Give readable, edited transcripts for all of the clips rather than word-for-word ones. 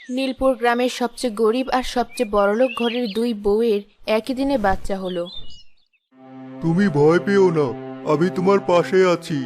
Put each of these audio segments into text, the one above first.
নীলপুর গ্রামের সবচেয়ে গরিব আর সবচেয়ে বড়লোক ঘরের দুই বউয়ের একই দিনে বাচ্চা হলো। তুমি ভয় পেও না, আমি তোমার পাশে আছি।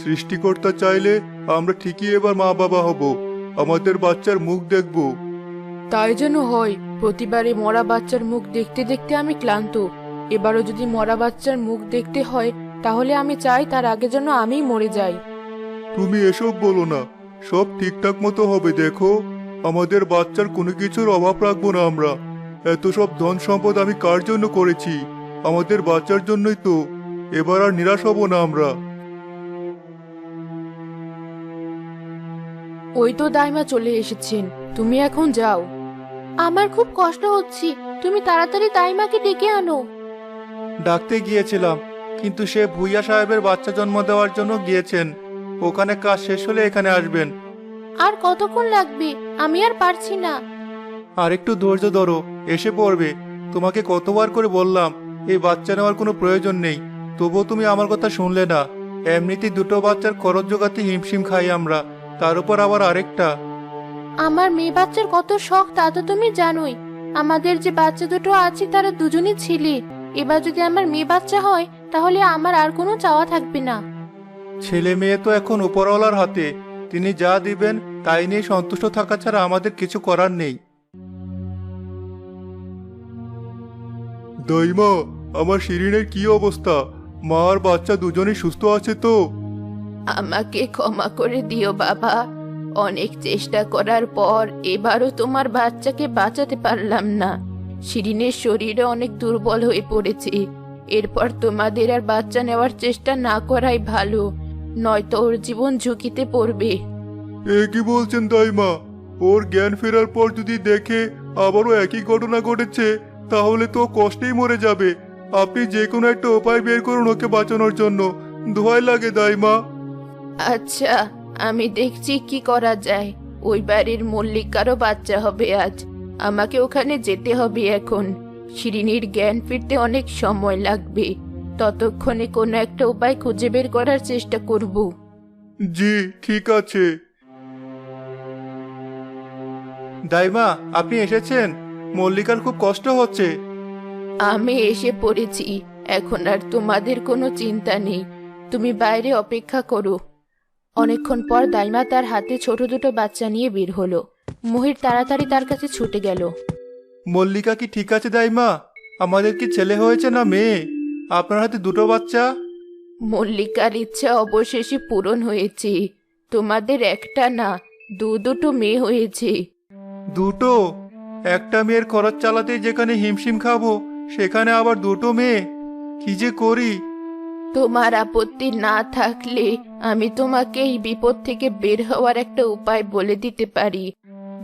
সৃষ্টিকর্তা চাইলে আমরা ঠিকই এবার মা বাবা হব, আমাদের বাচ্চার মুখ দেখব। তাই যেন হয়। প্রতিবারে মরা বাচ্চার মুখ দেখতে দেখতে আমি ক্লান্ত। এবারও যদি মরা বাচ্চার মুখ দেখতে হয় তাহলে আমি চাই তার আগে যেন আমিই মরে যাই। তুমি এসব বলো না, সব ঠিকঠাক মতো হবে। দেখো, আমাদের বাচ্চার কোনো কিছুর অভাব রাখবো না আমরা। এত সব ধন সম্পদ আমি কার জন্য করেছি? আমাদের বাচ্চার জন্যই তো। এবার আর নিরাশ হব না আমরা। ওই তো দাইমা চলে এসেছেন, তুমি এখন যাও। আমার খুব কষ্ট হচ্ছে, তুমি তাড়াতাড়ি দাইমাকে ডেকে আনো। ডাকতে গিয়েছিলাম, কিন্তু সে ভুইয়া সাহেবের বাচ্চা জন্ম দেওয়ার জন্য গিয়েছেন। ওখানে কাজ শেষ হলে এখানে আসবেন। আর কতক্ষণ লাগবে? আমি আর পারছি না। আর একটু ধৈর্য ধরো, এসে পড়বে। তোমাকে কতবার করে বললাম এই বাচ্চা নেওয়ার কোনো প্রয়োজন নেই, তবুও তুমি আমার কথা শুনলে না। এমনিতেই দুটো বাচ্চার খরচ জোগাতে হিমশিম খাই আমরা, তার উপর আবার আরেকটা। আমার মেয়ে বাচ্চার কত শখ তা তো তুমি জানোই। আমাদের যে বাচ্চা দুটো আছে তারা দুজনই ছেলে। এবার যদি আমার মেয়ে বাচ্চা হয় তাহলে আমার আর কোনো চাওয়া থাকবে না। ছেলে মেয়ে তো এখন উপরওয়ালার হাতে, তিনি যা দিবেন তাই নিয়ে সন্তুষ্ট থাকা ছাড়া আমাদের কিছু করার নেই। দাইমা, আমার শিরিনের কি অবস্থা? মা আর বাচ্চা দুজনেই সুস্থ আছে তো? আমাকে ক্ষমা করে দিও বাবা। অনেক চেষ্টা করার পর এবারও তোমার বাচ্চাকে বাঁচাতে পারলাম না। শিরিনের শরীরে অনেক দুর্বল হয়ে পড়েছে। এরপর তোমাদের আর বাচ্চা নেওয়ার চেষ্টা না করাই ভালো, নয়তো ওর জীবন ঝুঁকিতে পড়বে। এ কি বলছেন দাইমা? ওর জ্ঞান ফেরার পর যদি দেখে আবারও একই ঘটনা ঘটেছে, তাহলে তো কষ্টেই মরে যাবে। আপনি যে কোনো একটা উপায় বের করুন ওকে বাঁচানোর জন্য। দোহাই লাগে দাইমা। আচ্ছা, আমি দেখছি কি করা যায়। ওই বাড়ির মল্লিকারও বাচ্চা হবে আজ। আমাকে ওখানে যেতে হবে এখন। শিরিনীর জ্ঞান ফিরতে অনেক সময় লাগবে। ততক্ষণে কোনো একটা উপায় খুঁজে বের করার চেষ্টা করব। জি, ঠিক আছে। দাইমা, আপনি এসেছেন? মল্লিকার খুব কষ্ট হচ্ছে। আমি এসে পড়েছি। এখন আর তোমাদের কোনো চিন্তা নেই। তুমি বাইরে অপেক্ষা করো। অনেকক্ষণ পর দাইমা তার হাতে ছোট দুটো বাচ্চা নিয়ে বের হলো। মহির তাড়াতাড়ি তার কাছে ছুটে গেল। মল্লিকা কি ঠিক আছে দাইমা? আমাদের কি ছেলে হয়েছে না মেয়ে? আপনার হাতে দুটো বাচ্চা। মল্লিকার ইচ্ছা অবশেষে পূরণ হয়েছে। তোমাদের একটা না, দুটো মেয়ে হয়েছে। দুটো? একটা মেয়ের খরচ চালাতেই যেখানে হিমশিম খাবো, সেখানে আবার দুটো মেয়ে। কি যে করি! তোমার আপত্তি না থাকলে আমি তোমাকে এই বিপদ থেকে বের হওয়ার একটা উপায় বলে দিতে পারি,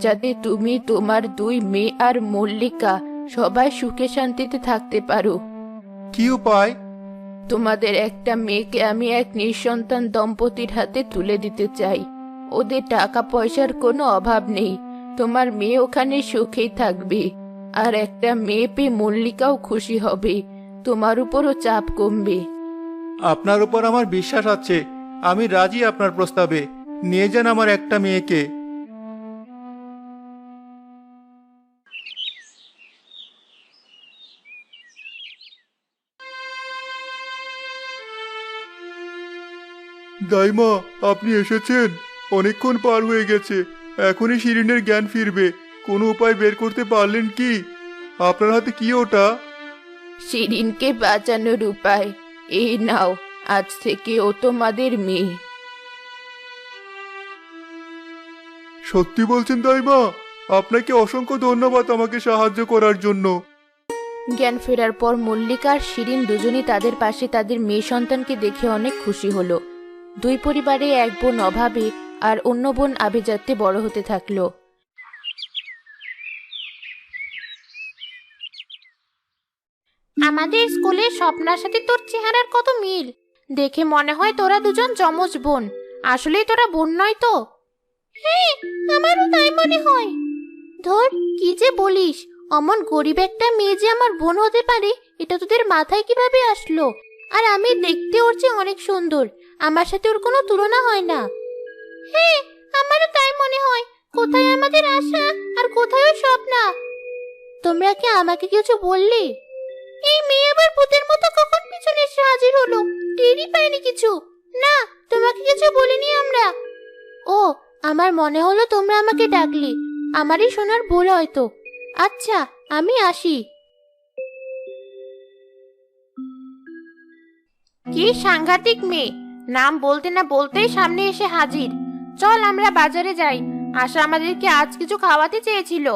যাতে তুমি, তোমার দুই মেয়ে আর মল্লিকা সবাই সুখে শান্তিতে থাকতে পারো। কি উপায়? তোমাদের একটা মেয়েকে আমি এক নিঃসন্তান দম্পতির হাতে তুলে দিতে চাই। ওদের টাকা পয়সার কোনো অভাব নেই। তোমার মেয়ে ওখানে সুখেই থাকবে। আর একটা মেয়ে পেয়ে মল্লিকাও খুশি হবে। তোমার উপরও চাপ কমবে। আপনার উপর আমার বিশ্বাস আছে, আমি রাজি আপনার প্রস্তাবে। নিয়ে যান আমার একটা মেয়েকে। দাইমা, আপনি এসেছেন? অনেকক্ষণ পার হয়ে গেছে, এখনই শিরিনের জ্ঞান ফিরবে। কোনো উপায় বের করতে পারলেন কি? আপনার হাতে কি ওটা? শিরিনকে বাঁচানোর উপায় এই নাও। আজ থেকে ও তোমাদের মেয়ে। সত্যি বলছেন দাইমা? আপনাকে অসংখ্য ধন্যবাদ আমাকে সাহায্য করার জন্য। জ্ঞান ফেরার পর মল্লিকা আর শিরিন দুজনই তাদের পাশে তাদের মেয়ে সন্তানকে দেখে অনেক খুশি হলো। দুই পরিবারে এক বোন অভাবে আর অন্য বোন আভিজাত্যে বড় হতে থাকলো। আমাদের স্কুলের স্বপ্নার সাথে তোর চেহারার কত মিল! দেখে মনে হয় তোরা দুজন যমজ বোন। আসলেই তোরা বোন নয় তো? হ্যাঁ, আমারও তাই মনে হয়। ধর, কি যে বলিস! অমন গরিব একটা মেয়ে যে আমার বোন হতে পারে, এটা তোদের মাথায় কিভাবে আসলো? আর আমি দেখতে ওর চেয়ে অনেক সুন্দর। আমার সাথে ওর কোনো তুলনা হয় না। হ্যাঁ, আমারও তাই মনে হয়। কোথায় আমাদের আশা আর কোথায় ওই স্বপ্না? তোমরা কি আমাকে কিছু বললি? এই মেয়ে আবার ভূতের মতো কখন পিছনে এসে হাজির হলো? টেরই পাইনি কিছু। না, তোমাকে কিছু বলিনি আমরা। ও, আমার মনে হলো তোমরা আমাকে ডাকলি। আমারই শোনার ভুল হয়তো। আচ্ছা, আমি আসি। কি সাংঘাতিক মেয়ে! নাম বলতে না বলতেই সামনে এসে হাজির। চল আমরা বাজারে যাই। আশা আমাদেরকে আজ কিছু খাওয়াতে চেয়েছিল।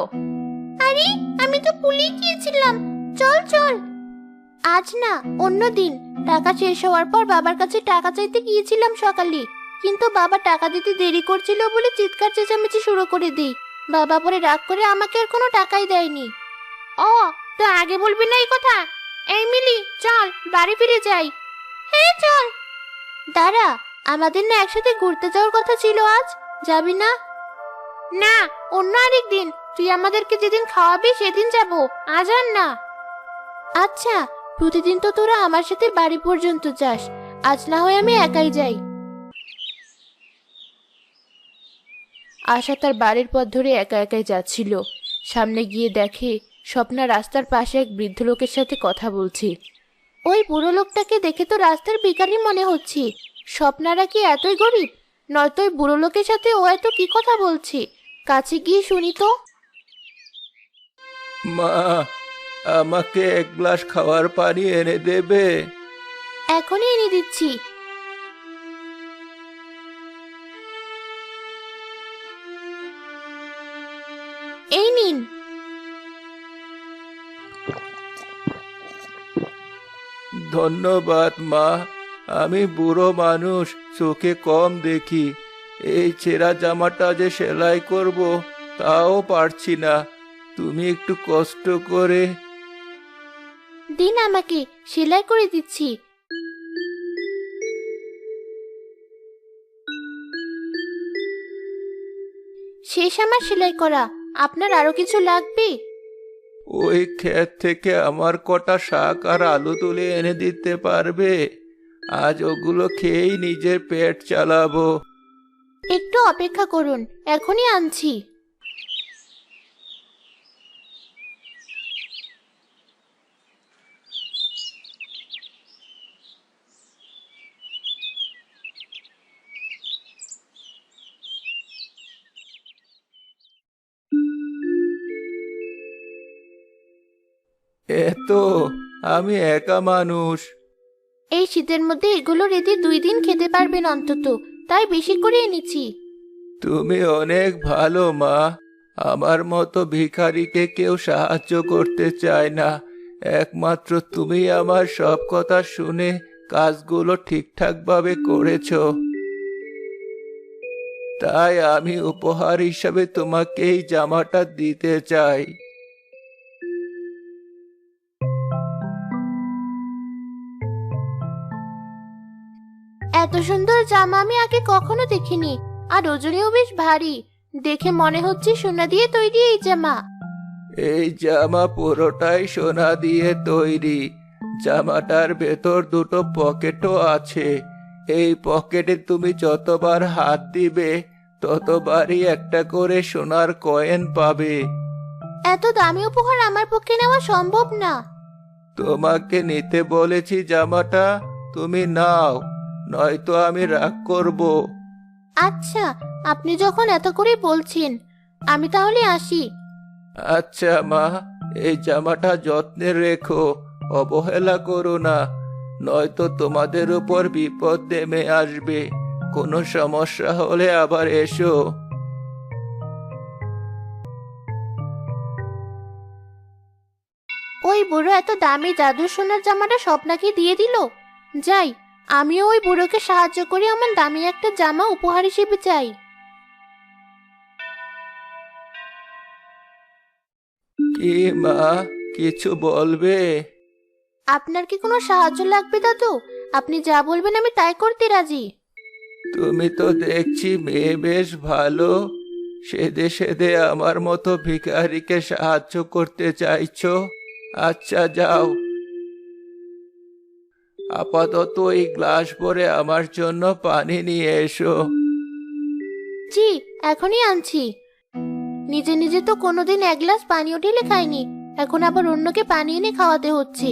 আরে, আমি তো ভুলেই গিয়েছিলাম। চল চল। আজ না, অন্য দিন। টাকা শেষ হওয়ার পর বাবার কাছে টাকা চাইতে গিয়েছিলাম সকালে, কিন্তু বাবা টাকা দিতে দেরি করছিল বলে চিৎকার চেঁচামেচি শুরু করে দেই। বাবা পরে রাগ করে আমাকে আর কোনো টাকাই দেয়নি। ও, তো আগে বলবি না এই কথা? এই মিলি, চল বাড়ি ফিরে যাই। হ্যাঁ চল। দাঁড়া, আমাদের না একসাথে ঘুরতে যাওয়ার কথা ছিল আজ, যাবি না? না, অন্য আরেক দিন। তুই আমাদেরকে যেদিন খাওয়াবি সেদিন যাব, আজ আর না। আচ্ছা, প্রতিদিন তো তোরা আমার সাথে বাড়ি পর্যন্ত যাস, আজ না হয় আমি একাই যাই। আশা তার বাড়ির পথ ধরে একা একাই যাচ্ছিল। সামনে গিয়ে দেখে স্বপ্না রাস্তার পাশে এক বৃদ্ধ লোকের সাথে কথা বলছে। ওই বুড়ো লোকটাকে দেখে তো রাস্তার ভিখারি মনে হচ্ছে। স্বপ্নারা কি এতই গরিব? নয়তো ওই বুড়ো লোকের সাথে ও এত কি কথা বলছে? কাছে গিয়ে শুনি তো। মা, আমাকে এক গ্লাস খাওয়ার পানি এনে দেবে? এখনই এনে দিচ্ছি। এই নিন। ধন্যবাদ মা। আমি বুড়ো মানুষ, চোখে কম দেখি। এই ছেঁড়া জামাটা যে সেলাই করব তাও পারছি না। তুমি একটু কষ্ট করে। দিন, আমাকে সেলাই করে দিচ্ছি। শেষ আমার সেলাই করা। আপনার আরো কিছু লাগবে? ওই ক্ষেত থেকে আমার কটা শাক আর আলু তুলে এনে দিতে পারবে? আজ ওগুলো খেয়েই নিজের পেট চালাবো। একটু অপেক্ষা করুন, এখনই আনছি। এতো, আমি একা মানুষ। এই শীতের মধ্যে এগুলো রেঁধে 2 দিন খেতে পারবেন অন্তত, তাই বেশি করে এনেছি। তুমি অনেক ভালো মা। আমার মতো ভিখারিকে কেউ সাহায্য করতে চায় না। একমাত্র তুমি আমার সব কথা শুনে কাজগুলো ঠিকঠাক ভাবে করেছো। তাই আমি উপহার হিসাবে তোমাকে এই জামাটা দিতে চাই। এত সুন্দর জামা আমি আগে কখনো দেখিনি, আর ওজনেও বেশ ভারী। দেখে মনে হচ্ছে সোনা দিয়ে তৈরি এই জামা। এই জামা পুরোটাই সোনা দিয়ে তৈরি। জামাটার ভেতর দুটো পকেটও আছে। এই পকেটে তুমি যতবার হাত দিবে ততবারই একটা করে সোনার কয়েন পাবে। এত দামি উপহার আমার পক্ষে নেওয়া সম্ভব না। তোমাকে নিতে বলেছি জামাটা, তুমি নাও, নয়তো আমি রাগ করব। আচ্ছা, আপনি যখন এত করে বলছেন, আমি তাহলে আসি। আচ্ছা মা, এই জামাটা যত্নে রেখো, অবহেলা করো না, নয়তো তোমাদের উপর বিপদ নেমে আসবে। কোনো সমস্যা হলে আবার এসো। ওই বুড়ো এত দামি জাদু সোনার জামাটা স্বপ্নাকে দিয়ে দিল। যাই, আমিও ওই বুড়োকে সাহায্য করে আমার দামি একটা জামা উপহার হিসেবে চাই। কি মা, কিছু বলবে? আপনার কি কোনো সাহায্য লাগবে দাদু? আপনি যা বলবেন আমি তাই করতে রাজি। তুমি তো দেখছি মেয়ে বেশ ভালো। সেদে সেদে আমার মতো ভিখারিকে সাহায্য করতে চাইছো। আচ্ছা যাও, আপাতত এই গ্লাস ভরে আমার জন্য পানি নিয়ে এসো। জি, এখনই আনছি। নিজে নিজে তো কোনোদিন এক গ্লাস পানিও ঢেলে খাইনি, এখন আবার অন্যকে পানি এনে খাওয়াতে হচ্ছে।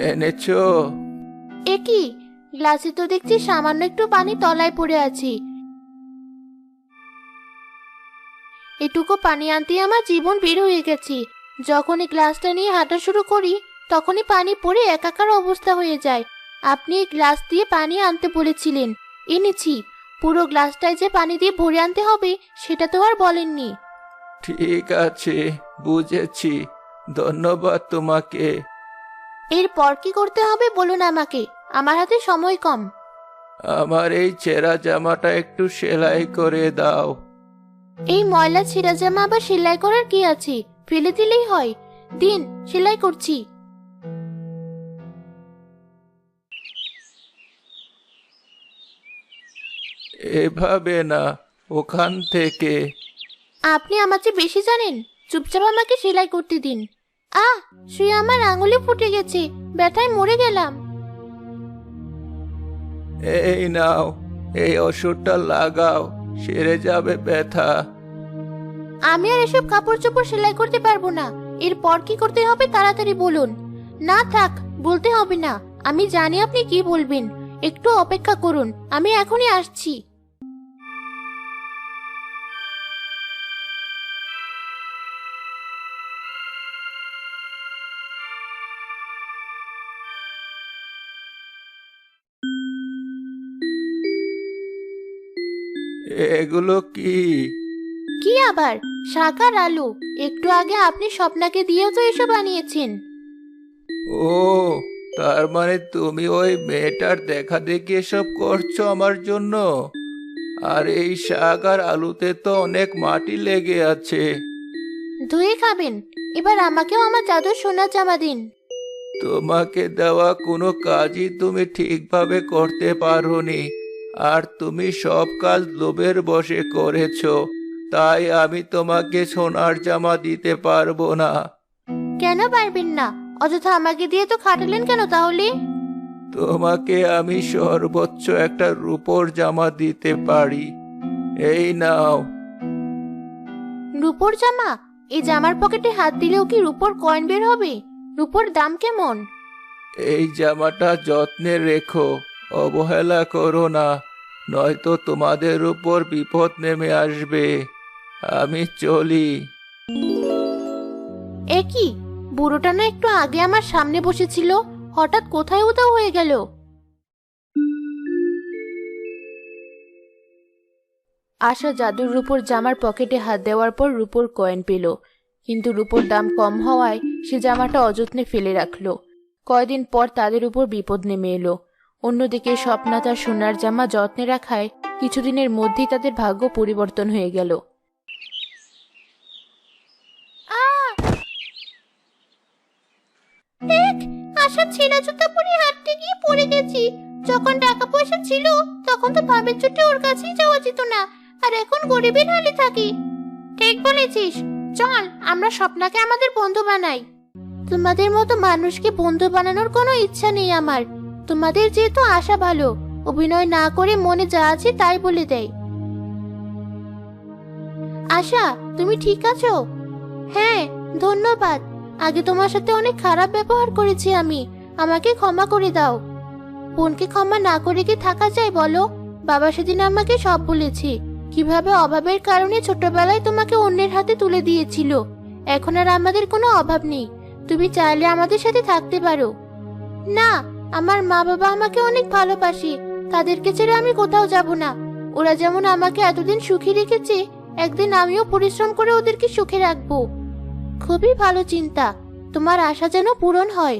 এনেছো? এ কি, গ্লাসে তো দেখছি সামান্য একটু পানি তলায় পড়ে আছে। এটুকু পানি আনতে আমার জীবন বের হয়ে গেছে। যখনই গ্লাসটা নিয়ে হাঁটা শুরু করি তখনই পানি পড়ে একাকার অবস্থা হয়ে যায়। আপনি এই গ্লাস দিয়ে পানি আনতে বলেছিলেন, এনেছি। পুরো গ্লাসটায় যে পানি দিয়ে ভরে আনতে হবে সেটা তো আর বলেননি। ঠিক আছে, বুঝেছি। ধন্যবাদ তোমাকে। এরপর কি করতে হবে বলুন আমাকে, আমার হাতে সময় কম। আমার এই ছেঁড়া জামাটা একটু সেলাই করে দাও। এই ময়লা ছেঁড়া জামা আবার সেলাই করার কি আছে, ফেলে দিলেই হয়। দিন, সেলাই করছি। এভাবে না, ওখান থেকে। আপনি আমার চেয়ে বেশি জানেন, চুপচাপ আমাকে সেলাই করতে দিন। শুয়ে আমার আঙুলে ফুটে গেছে, ব্যথায় মরে গেলাম। এই নাও, এই ওষুধটা লাগাও, সেরে যাবে ব্যথা। আমি আর এসব কাপড় চোপড় সেলাই করতে পারবো না। এরপর কি করতে হবে তাড়াতাড়ি বলুন। না থাক, বলতে হবে না, আমি জানি আপনি কি বলবেন। একটু অপেক্ষা করুন, আমি এখনই আসছি। এগুলো কি? কি আবার, শাক আর আলু। একটু আগে আপনি স্বপ্নাকে দিয়েও তো এসব বানিয়েছেন। ও, তার মানে তুমি ওই মেয়েটার দেখা দেখি এসব করছো আমার জন্য? আর এই শাক আর আলুতে তো অনেক মাটি লেগে আছে। ধুয়ে খাবেন। এবার আমাকেও আমার জাদুর সোনার জামা দিন। তোমাকে দেওয়া কোনো কাজই তুমি ঠিকভাবে করতে পারোনি, আর তুমি সব কাজ লোভের বশে করেছো। তাই আমি তোমাকে সোনার জামা দিতে পারবো না। কেন পারবেন না? অযথা আমাকে দিয়ে তো খাটালেন কেন তাহলে? তোমাকে আমি সর্বোচ্চ একটা রূপোর জামা দিতে পারি। এই নাও। রূপোর জামা? এই জামার পকেটে হাত দিলেও কি রূপোর কয়েন বের হবে? রূপোর দাম কেমন? এই জামাটা যত্নে রেখো, অবহেলা করো না, নয়তো তোমাদের উপর বিপদ নেমে আসবে। আমি চলি। এ কি, বুড়োটা না একটু আগে আমার সামনে বসেছিল, হঠাৎ কোথায় উধাও হয়ে গেল? আশা জাদুর রূপোর জামার পকেটে হাত দেওয়ার পর রূপোর কয়েন পেল, কিন্তু রূপোর দাম কম হওয়ায় সে জামাটা অযত্নে ফেলে রাখলো। কয়দিন পর তাদের উপর বিপদ নেমে এলো। অন্যদিকে স্বপ্না তার সোনার জামা যত্নে রাখায় কিছুদিনের মধ্যেই তাদের ভাগ্য পরিবর্তন হয়ে গেল। আশা ছেঁড়া জুতা পরে হাঁটতে গিয়ে পড়ে গেছি। যখন টাকা পয়সা ছিল তখন তো ভাবের চোটে ওর কাছেই যাওয়া যেত না, আর এখন গরিবের হালে থাকি। ঠিক বলেছিস, চল আমরা স্বপ্নাকে আমাদের বন্ধু বানাই। তোমাদের মতো মানুষকে বন্ধু বানানোর কোনো ইচ্ছা নেই আমার। তোমাদের যেহেতু আশা ভালো, অভিনয় না করে মনে যা আছে তাই বলে দেয়। আশা, তুমি ঠিক আছো? হ্যাঁ, ধন্যবাদ। আগে তোমার সাথে অনেক খারাপ ব্যবহার করেছি আমি, আমাকে ক্ষমা করে দাও। বোনকে ক্ষমা না করে কি থাকা যায় বলো? বাবা সেদিন আমাকে সব বলেছে, কিভাবে অভাবের কারণে ছোটবেলায় তোমাকে অন্যের হাতে তুলে দিয়েছিল। এখন আর আমাদের কোনো অভাব নেই, তুমি চাইলে আমাদের সাথে থাকতে পারো। না, আমার মা বাবা আমাকে অনেক ভালোবাসে, তাদেরকে ছেড়ে আমি কোথাও যাব না। ওরা যেমন আমাকে এতদিন সুখী রেখেছে, একদিন আমিও পরিশ্রম করে ওদেরকে সুখে রাখবো। খুবই ভালো চিন্তা, তোমার আশা যেন পূরণ হয়।